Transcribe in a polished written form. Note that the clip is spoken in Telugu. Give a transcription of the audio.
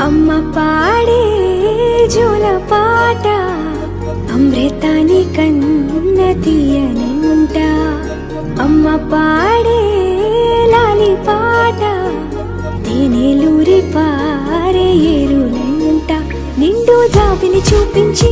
అమ్మ పాడే జోల పాట అమృతాని కన్న తీయనంట. అమ్మ పాడే లాలి పాట తేనెలూరి పారే ఏరులంట. నిండు జాబిని చూపించి